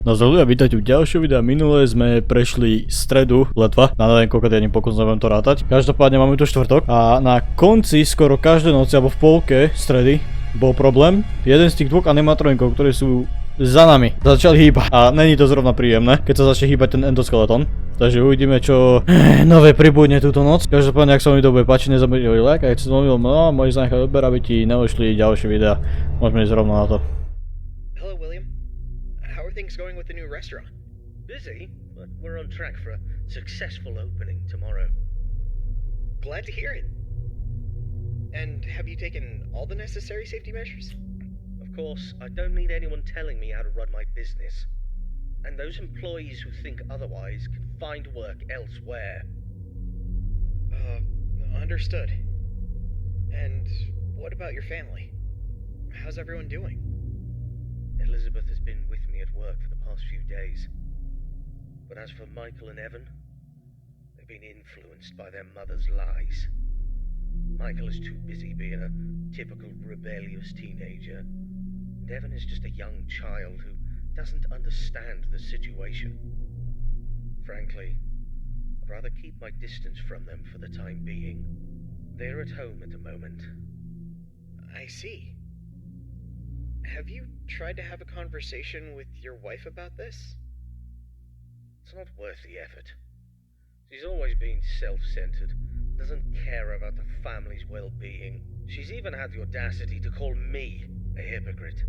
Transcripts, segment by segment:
No zdravím a vítajte u ďalšieho videa. Minulé sme prešli stredu letva. Na neviem koľko ani pokusím to rátať. Každopádne máme tu štvrtok a na konci skoro každej noci alebo v polke stredy bol problém. Jeden z tých dvoch animatronikov, ktorí sú za nami, začal hýbať a není to zrovna príjemné, keď sa začne hýbať ten endoskeleton. Takže uvidíme, čo nové pribudne túto noc. Každopádne, ak sa mi to bude páčiť, nezabudni like a keď si zmomil, no, môžeš zanechať odber, aby ti neušli ďalšie videá. Môžeme ísť rovno na to. Things going with the new restaurant? Busy, but we're on track for a successful opening tomorrow. Glad to hear it. And have you taken all the necessary safety measures? Of course, I don't need anyone telling me how to run my business. And those employees who think otherwise can find work elsewhere. Understood. And what about your family? How's everyone doing? Elizabeth has been with me at work for the past few days. But as for Michael and Evan, they've been influenced by their mother's lies. Michael is too busy being a typical rebellious teenager, and Evan is just a young child who doesn't understand the situation. Frankly, I'd rather keep my distance from them for the time being. They're at home at the moment. I see. Have you tried to have a conversation with your wife about this? It's not worth the effort. She's always been self-centered, doesn't care about the family's well-being. She's even had the audacity to call me a hypocrite.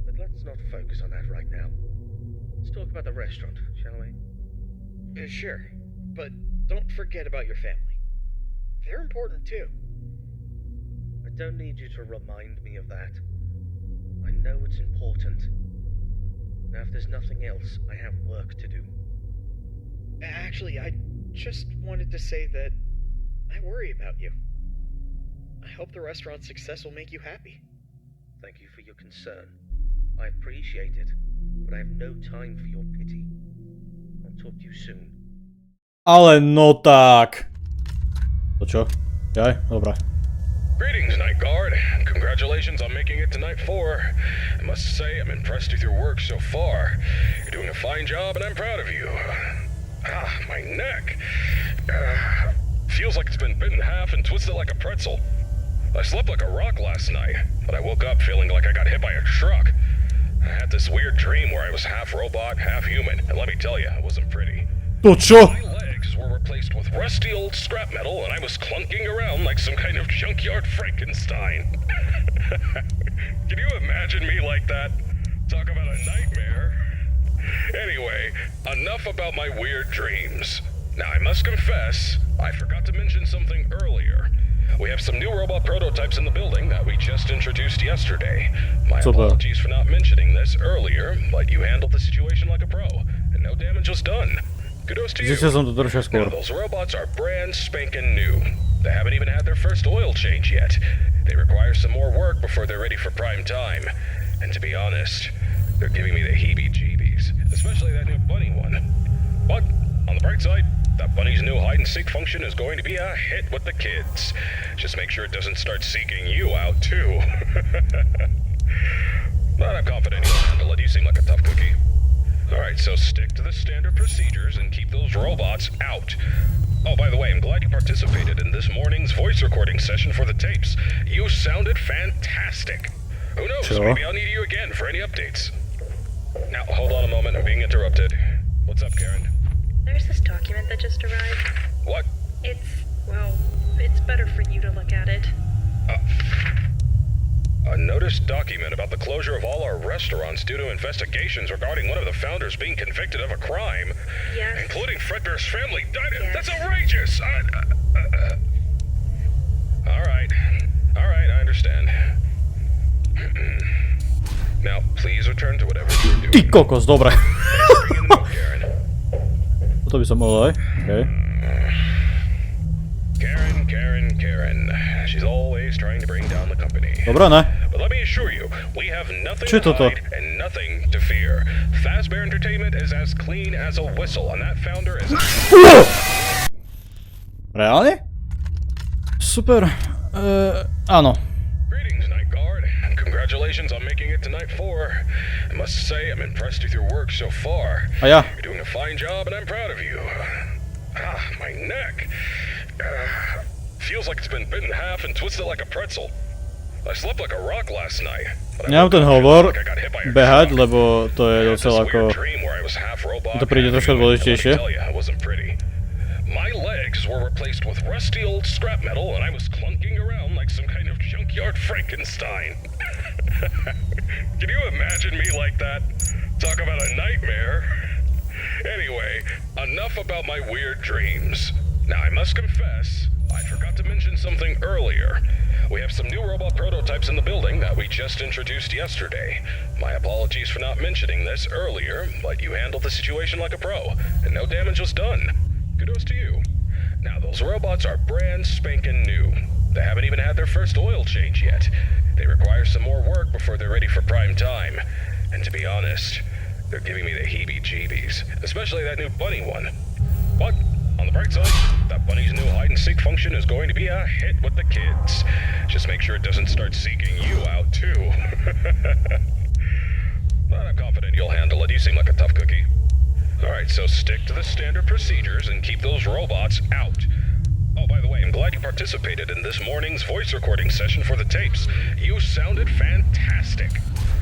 But let's not focus on that right now. Let's talk about the restaurant, shall we? Sure, but don't forget about your family. They're important too. I don't need you to remind me of that. I know it's important. Now, if there's nothing else, I have work to do. Actually, I just wanted to say that I worry about you. I hope the restaurant's success will make you happy. Thank you for your concern. I appreciate it, but I have no time for your pity. I'll talk to you soon. Ale no tak. To čo? Jaj, dobré. Greetings, Night Guard. Congratulations on making it to Night 4. I must say I'm impressed with your work so far. You're doing a fine job and I'm proud of you. My neck. Feels like it's been bitten in half and twisted like a pretzel. I slept like a rock last night, but I woke up feeling like I got hit by a truck. I had this weird dream where I was half robot, half human, and let me tell you, it wasn't pretty. To čo? My legs were replaced with rusty old scrap metal, and I was clunking around like some kind of junkyard Frankenstein. Can you imagine me like that? Talk about a nightmare. Anyway, enough about my weird dreams. Now, I must confess, I forgot to mention something earlier. We have some new robot prototypes in the building that we just introduced yesterday. My apologies for not mentioning this earlier, but you handled the situation like a pro, and no damage was done. Kudos to you. Now, those robots are brand spanking new. They haven't even had their first oil change yet. They require some more work before they're ready for prime time. And to be honest, they're giving me the heebie-jeebies, especially that new bunny one. But, on the bright side, that bunny's new hide-and-seek function is going to be a hit with the kids. Just make sure it doesn't start seeking you out, too. But I'm confident you'll handle it. You seem like a tough cookie. Alright, so stick to the standard procedures and keep those robots out. Oh, by the way, I'm glad you participated in this morning's voice recording session for the tapes. You sounded fantastic. Who knows, sure. Maybe I'll need you again for any updates. Now, hold on a moment, I'm being interrupted. What's up, Karen? There's this document that just arrived. What? It's better for you to look at it. A notice document about the closure of all our restaurants due to investigations regarding one of the founders being convicted of a crime. Yes. Including Fredbear's family. Yes. That's outrageous! Alright, I understand. Now, please return to whatever you're doing. Ty kokos, dobre. Bring in the milk, Karen. Toto by som mohol aj. Okay. Karen. She's always trying to bring down the company. Dobre, ne? But let me assure you, we have nothing Čo je to toto? hide and nothing to fear. Fazbear Entertainment is as clean as a whistle, and that founder is... Reálne? Super. Áno. Greetings, Night Guard. Congratulations. Congratulations on making it to night 4. I must say I'm impressed with your work so far. A ja. You're doing a fine job and I'm proud of you. My neck. Feels like it's been bitten in half and twisted like a pretzel. I slept like a rock last night. Nemám ten hovor behať, lebo to je docela ako... To príde troška dôležitejšie. My legs were replaced with rusty old scrap metal and I was clunking around like some kind of junkyard Frankenstein. Can you imagine me like that? Talk about a nightmare. Anyway, enough about my weird dreams. Now I must confess, I forgot to mention something earlier. We have some new robot prototypes in the building that we just introduced yesterday. My apologies for not mentioning this earlier, but you handled the situation like a pro, and no damage was done. Kudos to you. Now those robots are brand spanking new. They haven't even had their first oil change yet. They require some more work before they're ready for prime time. And to be honest, they're giving me the heebie-jeebies, especially that new bunny one. But on the bright side, that bunny's new hide-and-seek function is going to be a hit with the kids. Just make sure it doesn't start seeking you out, too. But I'm confident you'll handle it. You seem like a tough cookie. Alright, so stick to the standard procedures and keep those robots out. Oh, by the way, I'm glad you participated in this morning's voice recording session for the tapes. You sounded fantastic.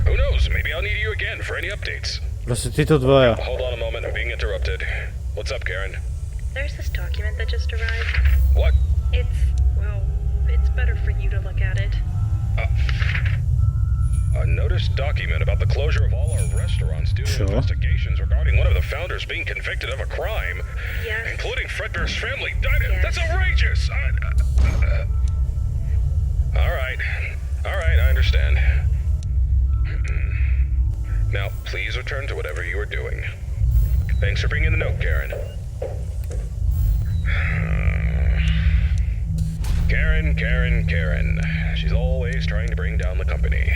Who knows, maybe I'll need you again for any updates. Proste títo dvaja. Hold on a moment, I'm being interrupted. What's up, Karen? There's this document that just arrived. What? It's better for you to look at it. A notice document about the closure of all our restaurants due to investigations regarding one of the founders being convicted of a crime. Yes. Including Fredbear's family. That's Yes. outrageous! Alright, I understand. Now, please return to whatever you were doing. Thanks for bringing the note, Karen. Karen. She's always trying to bring down the company.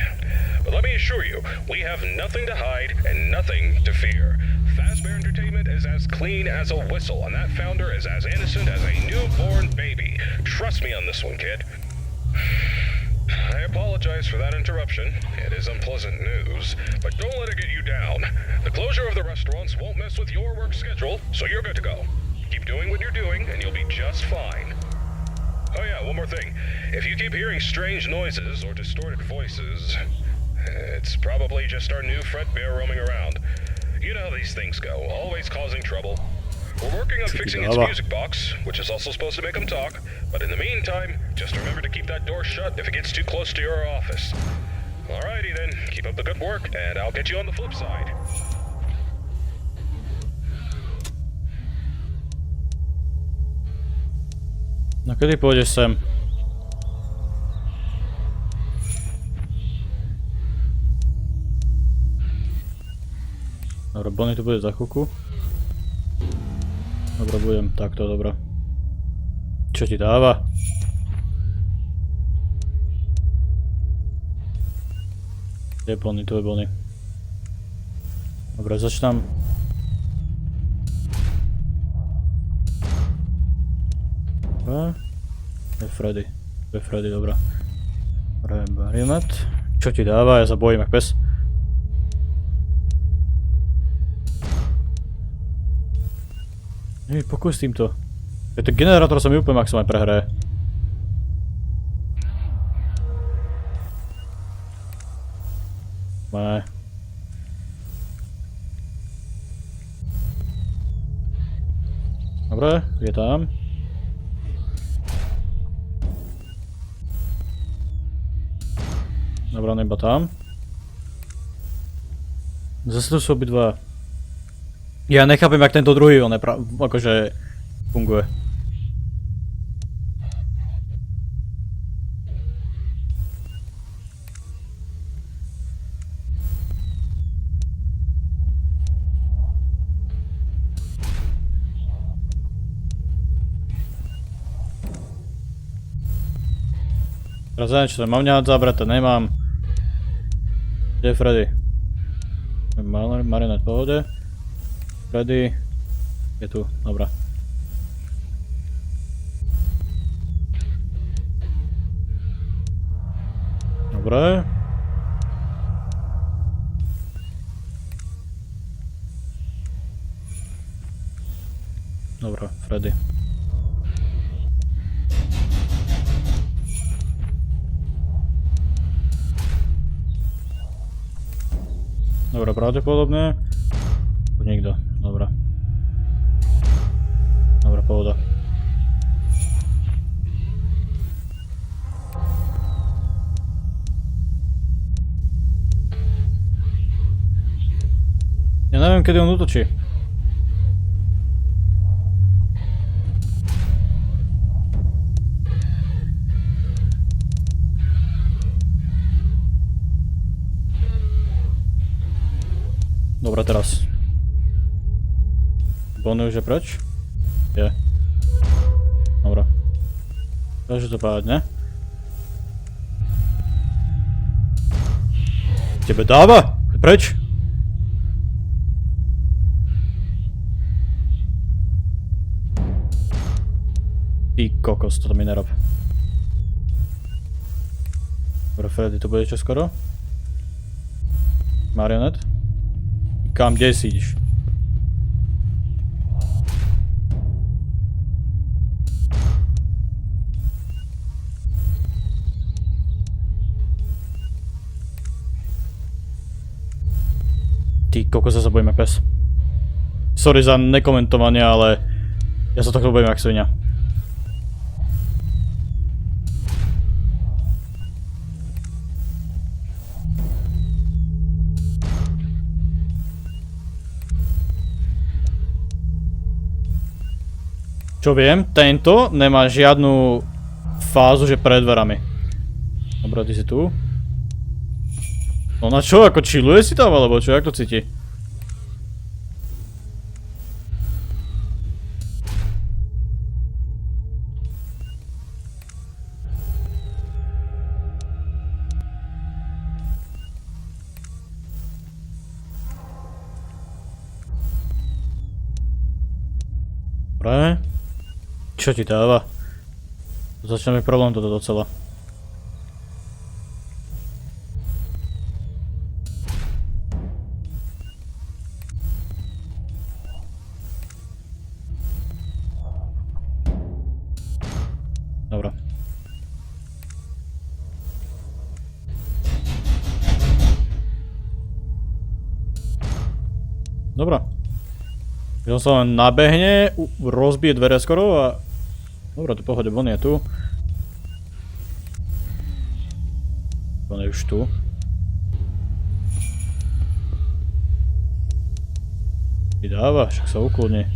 But let me assure you, we have nothing to hide and nothing to fear. Fazbear Entertainment is as clean as a whistle, and that founder is as innocent as a newborn baby. Trust me on this one, kid. I apologize for that interruption. It is unpleasant news, but don't let it get you down. The closure of the restaurants won't mess with your work schedule, so you're good to go. Keep doing what you're doing, and you'll be just fine. Oh yeah, one more thing. If you keep hearing strange noises or distorted voices, it's probably just our new Fredbear roaming around. You know how these things go, always causing trouble. We're working on fixing its music box, which is also supposed to make them talk, but in the meantime, just remember to keep that door shut if it gets too close to your office. Alrighty then, keep up the good work, and I'll get you on the flip side. No kedy pôjdeš sem? Dobre, Bonnie tu bude za chvíľku. Dobre, budem takto, dobre. Čo ti dáva? Kde je Bonnie? Tu je Bonnie. Dobre, začnem. Dobre. Je Freddy. To je Freddy, dobrá. Barimat. Čo ti dáva? Ja sa bojím, jak pes. Nevím, pokoj s týmto. Ten generátor sa mi úplne maximálne prehraje. Ne. Dobre, je tam. Dobre, neba tam. Zase tu sú obidva. Ja nechápem, jak tento druhý on akože funguje. Teraz neviem, čo to mám nehať zabrať, to nemám. Kde je Freddy? Marionette v pohode. Freddy je tu, dobrá. Dobre. Dobre, Freddy. Dobre, pravdepodobne. Nikto, dobre. Dobre, pohoda. Ja neviem, kedy on útočí. Dobre, teraz. Bonnie už je preč? Je. Dobre. Takže to pádne. Tebe dáva? Preč? Ty kokos, toto mi nerob. Dobre, Freddy, to bude čoskoro? Marionet? Kam, kde si ideš? Ty kokos, sa bojím jak pes. Sorry za nekomentovanie, ale ja sa takto bojím jak svinia. Čo viem, tento nemá žiadnu fázu, že pred dverami. Dobre, ty si tu. Ona čo, ako chilluje si tam, alebo čo, jak to cíti? Dobre. Čo ti dáva? Začne mi problém toto docela. Dobre. Dobre. Keď on sa len nabehne, rozbije dvere skoro a... Dobre, to pohode, on je tu. On je už tu. Ty dáva, však sa ukludni.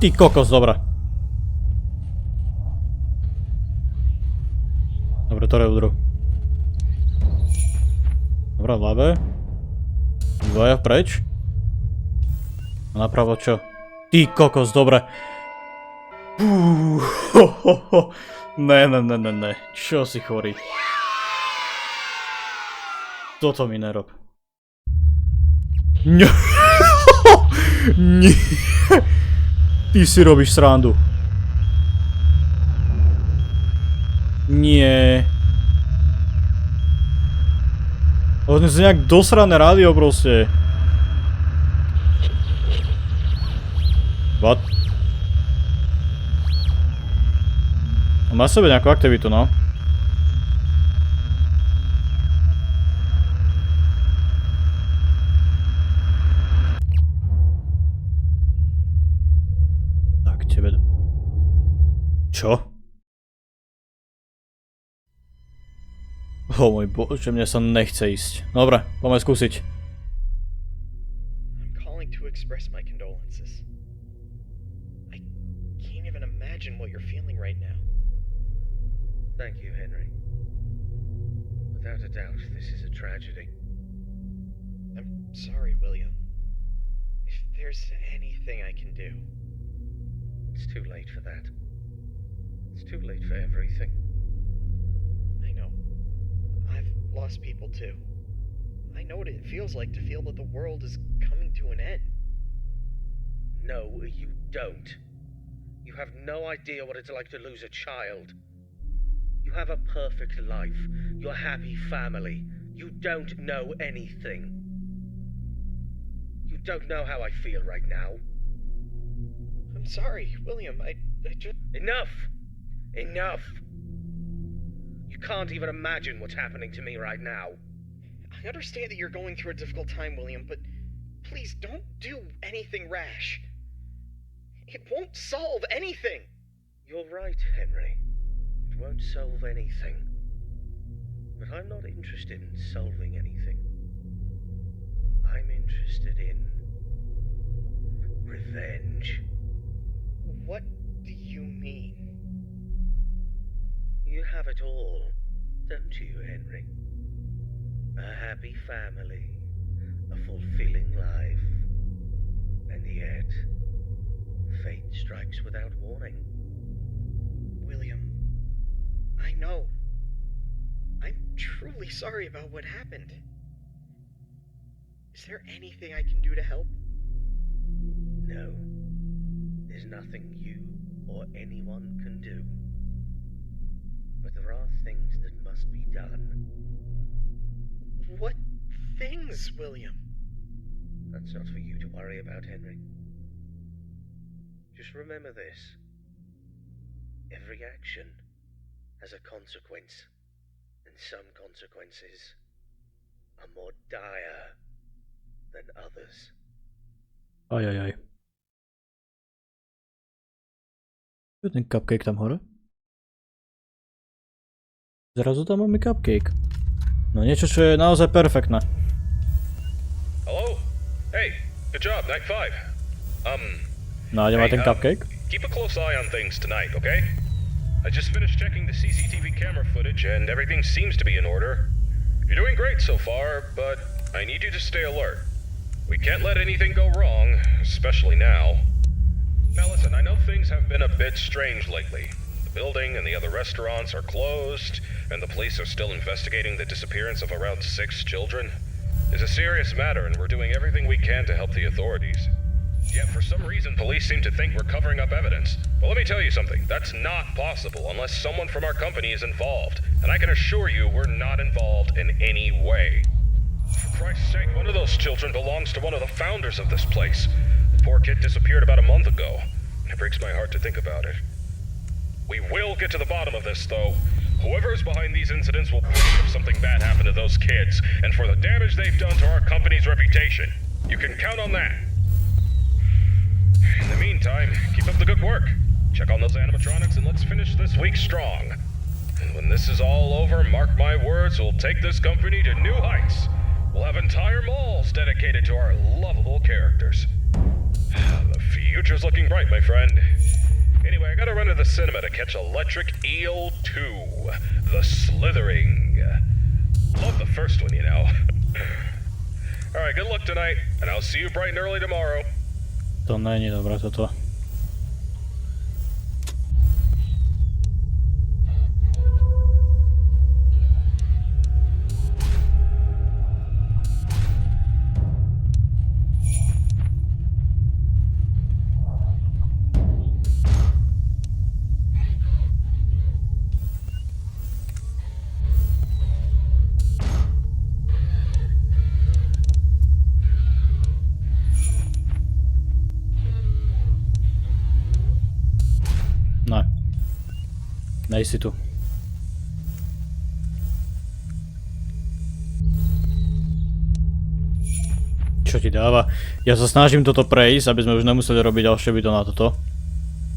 Ty kokos, dobra. Dobre, to je udru. Dobre, v ľave. Dvaja preč. A napravo čo? Ty kokos, dobre. Ne. Čo si chorý? Toto mi nerob. Nie. Ty si robíš srandu. Nie. To je nejak dosrané rádio proste. What? Má sebe nejakú aktivitu, no. Tak, tebe... Čo? O môj bože, mne sa nechce ísť. Dobre, poďme skúsiť. I'm calling to express my condolences. I can't even imagine what you're feeling right now. Thank you, Henry. Without a doubt, this is a tragedy. I'm sorry, William. If there's anything I can do. It's too late for that. It's too late for everything. I know. I've lost people too. I know what it feels like to feel that the world is coming to an end. No, you don't. You have no idea what it's like to lose a child. You have a perfect life. You're a happy family. You don't know anything. You don't know how I feel right now. I'm sorry, William. I just... Enough! Enough! You can't even imagine what's happening to me right now. I understand that you're going through a difficult time, William, but please don't do anything rash. It won't solve anything. You're right, Henry. It won't solve anything. But I'm not interested in solving anything. I'm interested in revenge. What do you mean? You have it all, don't you, Henry? A happy family, a fulfilling life, and yet, fate strikes without warning. William, I know. I'm truly sorry about what happened. Is there anything I can do to help? No, there's nothing you or anyone can do. But there are things that must be done. What things, William? That's not for you to worry about, Henry. Just remember this. Every action has a consequence, and some consequences are more dire than others. Ajajaj. Čo je ten cupcake tam hore? Zrazu tam máme cupcake. No niečo, čo je naozaj perfektné. Hello? Hey, good job, night 5. Nájdem aj ten cupcake? Keep a close eye on things tonight, okay? I just finished checking the CCTV camera footage and everything seems to be in order. You're doing great so far, but I need you to stay alert. We can't let anything go wrong, especially now. Now listen, I know things have been a bit strange lately. The building and the other restaurants are closed, and the police are still investigating the disappearance of around 6 children. It's a serious matter, and we're doing everything we can to help the authorities. Yet for some reason, police seem to think we're covering up evidence. Well, let me tell you something. That's not possible unless someone from our company is involved. And I can assure you we're not involved in any way. For Christ's sake, one of those children belongs to one of the founders of this place. The poor kid disappeared about a month ago. And it breaks my heart to think about it. We will get to the bottom of this, though. Whoever is behind these incidents will pay if something bad happened to those kids, and for the damage they've done to our company's reputation. You can count on that. In the meantime, keep up the good work. Check on those animatronics and let's finish this week strong. And when this is all over, mark my words, we'll take this company to new heights. We'll have entire malls dedicated to our lovable characters. The future's looking bright, my friend. Anyway, I gotta run to the cinema to catch Electric Eel 2, The Slithering. Love the first one, you know. Alright, good luck tonight, and I'll see you bright and early tomorrow. To není dobré toto. No. Nejsi tu. Čo ti dáva? Ja sa snažím toto prejsť, aby sme už nemuseli robiť ďalšie video na toto.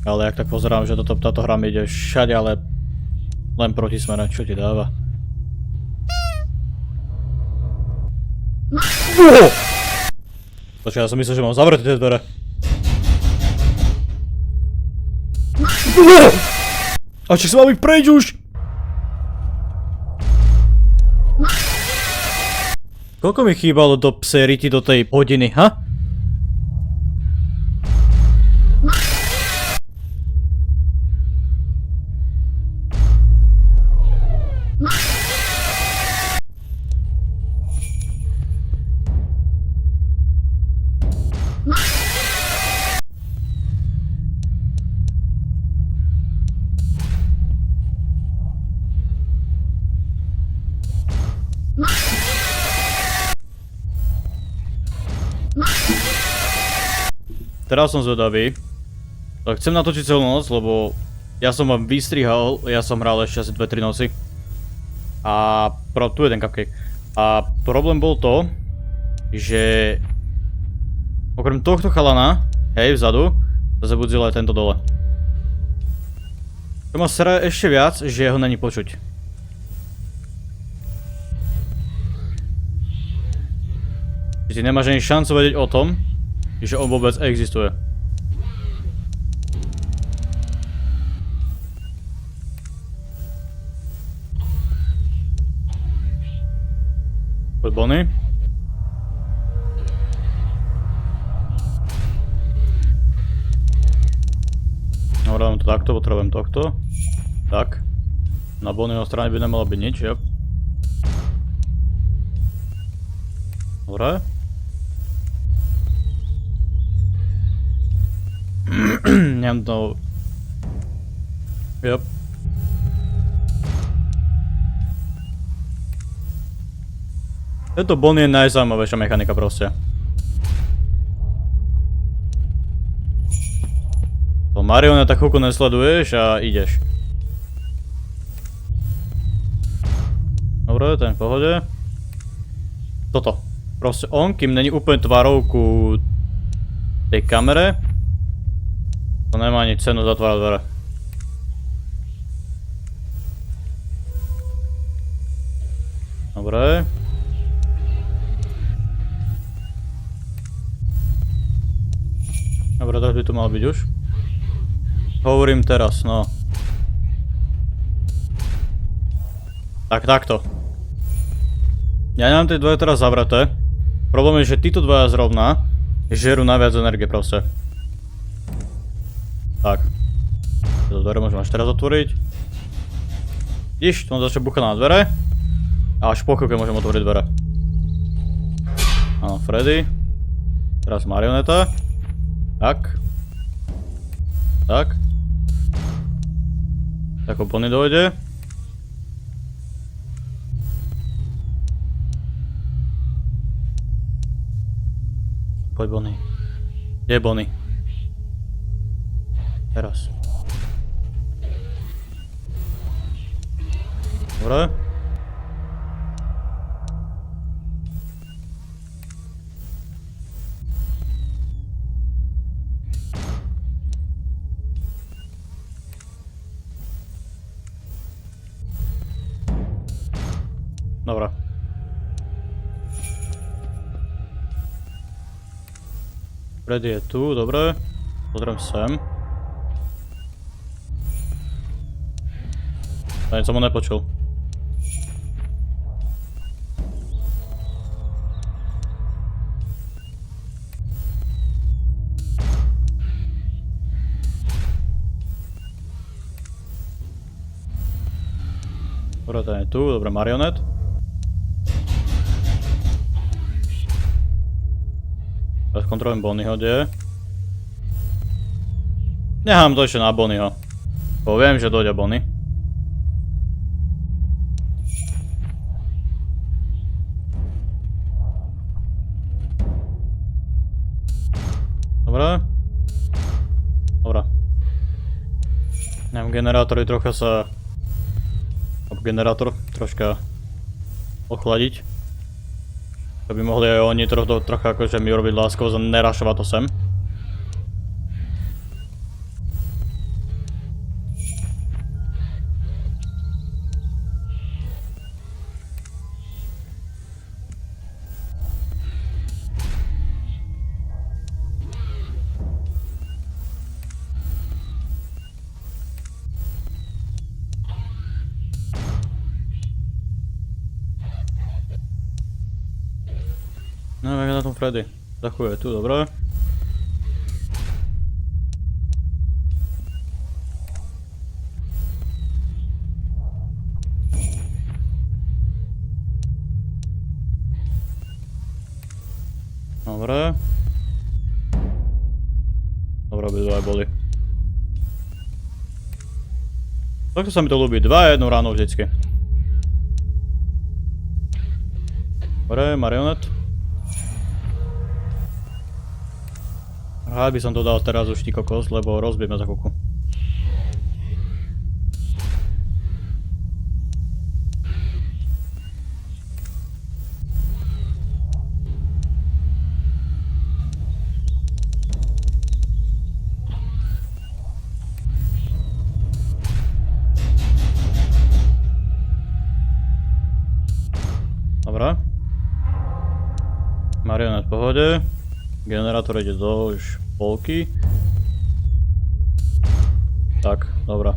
Ale jak tak pozerám, že táto hra mi ide všade, ale len proti smere. Čo ti dáva? Počkaj, ja som myslel, že mám zavreté tie dvere. A či sa mám ich prejsť už? Koľko mi chýbalo do psej riti do tej hodiny, ha? teraz som zvedavý. Chcem natočiť celú noc, lebo ja som vám vystrihal, ja som hral ešte asi 2-3 noci. A tu je ten cupcake. A problém bol to, že okrem tohto chalana, hej, vzadu, sa zabudzil aj tento dole. To ma sere ešte viac, že ho není počuť. Že ty nemáš ani šancu vedieť o tom, že on vôbec existuje. Poď Bonnie. Dobre, dám to takto, potrebujem tohto. Tak. Na Bonnieho strane by nemalo byť nič, jep. Dobre. Nemám to... Jep. Tento Bonnie je najzaujímavejšia mechanika proste. To marioneta chvíľku nesleduješ a ideš. Dobre, ten v pohode. Toto. Proste on, kým není úplne tvárou ku tej kamere, to nemá ani cenu zatvárať dvere. Dobre. Dobre, tak by to mal byť už. Hovorím teraz, no. Takto. Ja nemám tie dvoje teraz zavreté. Problém je, že títo dvoja zrovna žerú najviac energie proste. Tak. Tieto dvere môžem až teraz otvoriť. Vidíš, tu mám začať buchať na dvere. A až po chvíľke môžem otvoriť dvere. Áno, Freddy. Teraz marioneta. Tak. Tak. Tak Bonnie dojde. Poď Bonnie. Kde je Bonnie? Teraz. Dobre. Dobre. Freddy je tu, dobre. Pozriem sem. Ani som ho nepočul. Dobre, ten je tu, dobre, marionet. Teraz kontrolujem Bonnieho, kde je. Nechám to ešte na Bonnieho. Poviem, že dojde Bonnie. Dobre. Dobre. Neviem, generátory trocha sa... generátor troška ochladiť. To by mohli aj oni trocha akože mi urobiť láskavo, nerašovať to sem. No, jak na tom Freddy. Zachuje tu, dobre. Dobre. Dobre, obidva aj boli. Takto sa mi to ľúbi. 2 a 1 ráno vždycky. Dobre, marionet. Rád by som to dal teraz už ty kokos, lebo rozbijeme za kuku. Dobre. Marionét v pohode. Generátor ide do už polky. Tak, dobrá.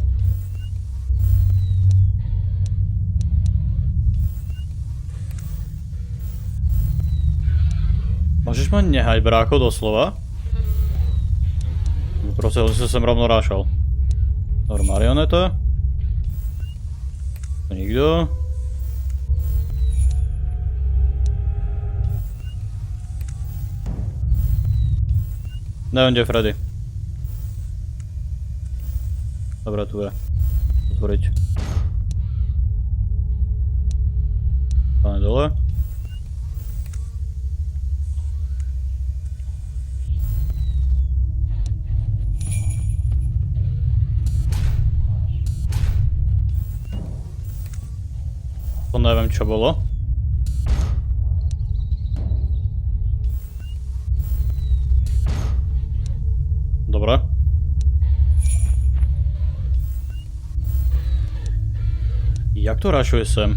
Môžeš ma nehať, brácho, doslova? Proste on sa sem rovno rášal. Dobre, marioneta. To nikto. Neviem, kde je Freddy. Dobre, tu je. Otvoriť. Páne dole. To neviem, čo bolo. Dobre. Jak to rašuje sem?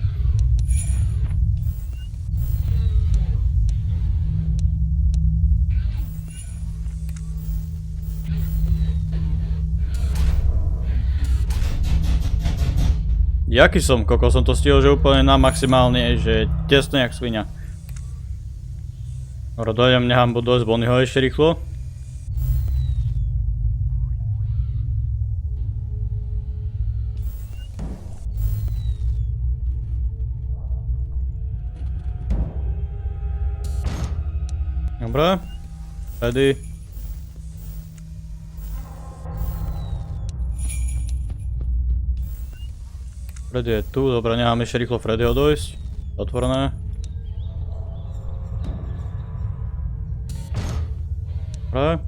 Jaký som, koko, som to stihol, že úplne na maximálne, že tesne jak svinia. Dobre, dojdem, nechám dojsť Bonnieho ešte rýchlo. Dobre, Freddy. Freddy je tu, dobre, nechám ešte rýchlo Freddyho dojsť. Otvorené. Dobre.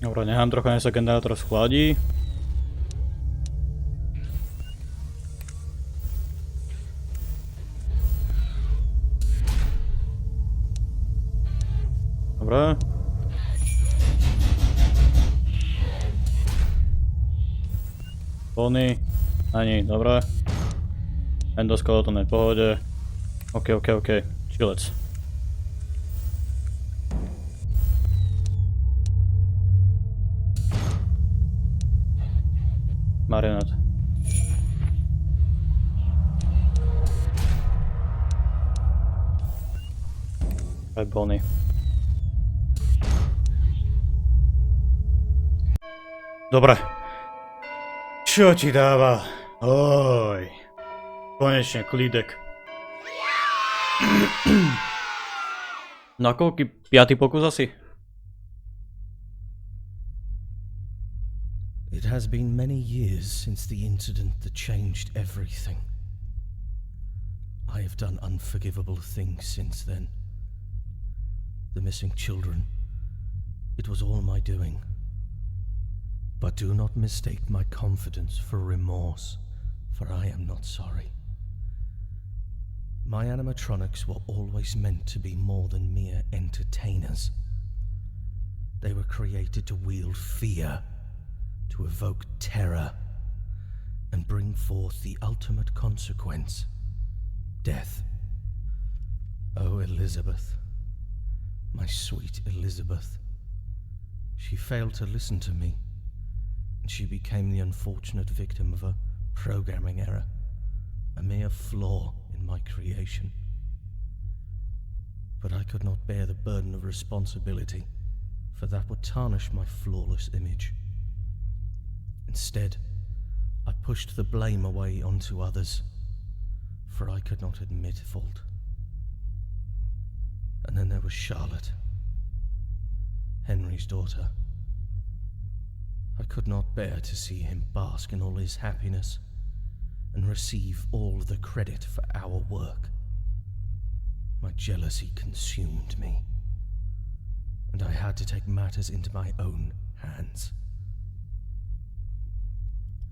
Dobre, nechám trocha, nech sa generátor schladí. Dobre. Bonnie. Ani, dobre. Endoskeleton je v pohode. OK. Chillec. Marionát. Aj Bonnie. Dobre. Čo ti dáva? Oj. Konečne klídek. Na koľký? 5. pokus asi? It has been many years since the incident that changed everything. I have done unforgivable things since then. The missing children. It was all my doing. But do not mistake my confidence for remorse, for I am not sorry. My animatronics were always meant to be more than mere entertainers. They were created to wield fear, to evoke terror, and bring forth the ultimate consequence, death. Oh, Elizabeth, my sweet Elizabeth. She failed to listen to me. She became the unfortunate victim of a programming error, a mere flaw in my creation. But I could not bear the burden of responsibility, for that would tarnish my flawless image. Instead, I pushed the blame away onto others, for I could not admit fault. And then there was Charlotte, Henry's daughter. I could not bear to see him bask in all his happiness and receive all the credit for our work. My jealousy consumed me, and I had to take matters into my own hands.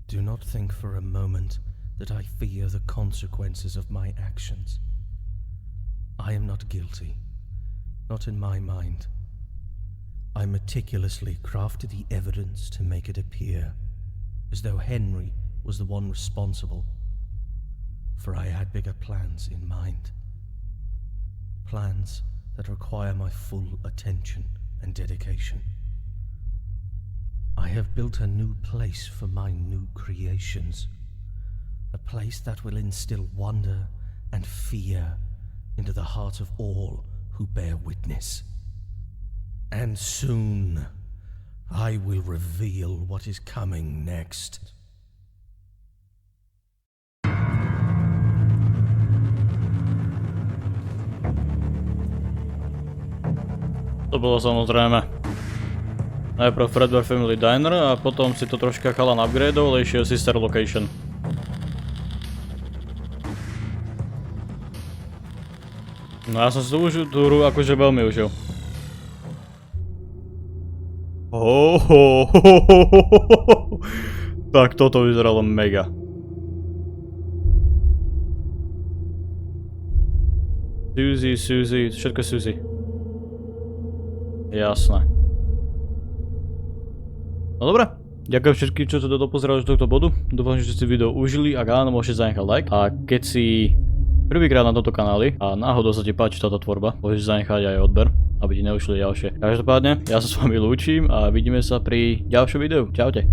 Do not think for a moment that I fear the consequences of my actions. I am not guilty, not in my mind. I meticulously crafted the evidence to make it appear as though Henry was the one responsible, for I had bigger plans in mind. Plans that require my full attention and dedication. I have built a new place for my new creations, a place that will instill wonder and fear into the heart of all who bear witness. And soon, I will reveal what is coming next. To bolo samozrejme. Najprv Fredbear Family Diner a potom si to troška chalan upgradeol, išiel Sister Location. No ja som si tú hru akože veľmi užil. Tak toto vyzeralo mega. Suzy, všetko Suzy. Jasné. No dobré, ďakujem všetkým, čo sa dopozerali do tohto bodu. Dúfam, že ste si video užili, ak áno, môžete zanechať like. A keď si prvýkrát na tomto kanáli a náhodou sa ti páči táto tvorba, môžeš zanechať aj odber, aby ti neušli ďalšie. Každopádne, ja sa s vami lúčim a vidíme sa pri ďalšom videu. Čaute.